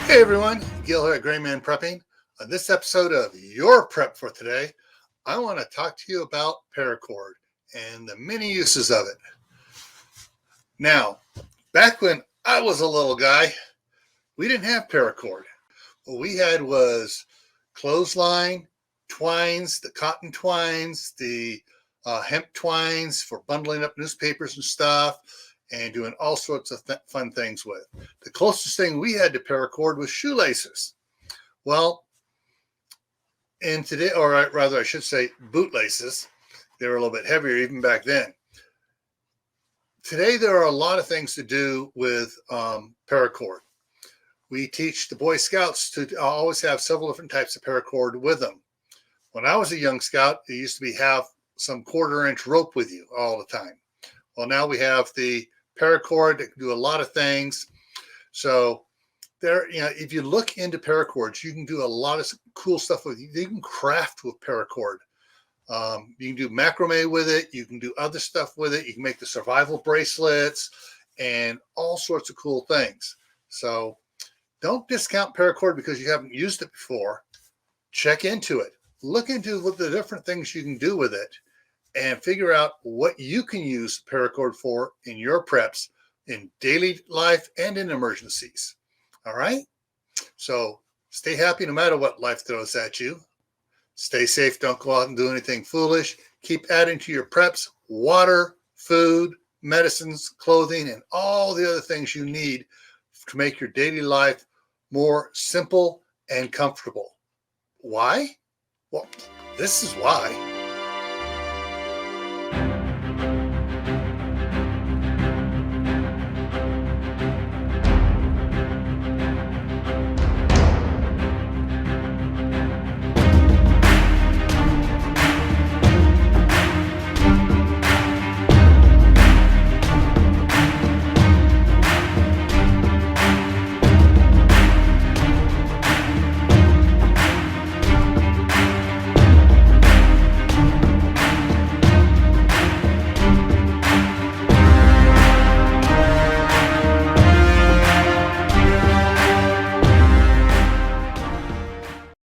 Hey everyone, Gil here at GrayManPrepping. On this episode of Your Prep for Today, I want to talk to you about Paracord and the many uses of it. Now, back when I was a little guy, we didn't have Paracord. What we had was clothesline, twines, the cotton twines, the hemp twines for bundling up newspapers and stuff, and doing all sorts of fun things with. The closest thing we had to paracord was shoelaces. Well, and today, or rather I should say bootlaces, they were a little bit heavier even back then. Today there are a lot of things to do with paracord. We teach the Boy Scouts to always have several different types of paracord with them. When I was a young scout, it used to be have some 1/4-inch rope with you all the time. Well, now we have the paracord that can do a lot of things. So there, if you look into paracords, you can do a lot of cool stuff with it. You can craft with paracord. You can do macrame with it. You can do other stuff with it. You can make the survival bracelets and all sorts of cool things. So don't discount paracord because you haven't used it before. Check into it. Look into what the different things you can do with it and figure out what you can use paracord for in your preps in daily life and in emergencies. All right? So stay happy no matter what life throws at you. Stay safe. Don't go out and do anything foolish. Keep adding to your preps water, food, medicines, clothing, and all the other things you need to make your daily life more simple and comfortable. Why? Well, this is why.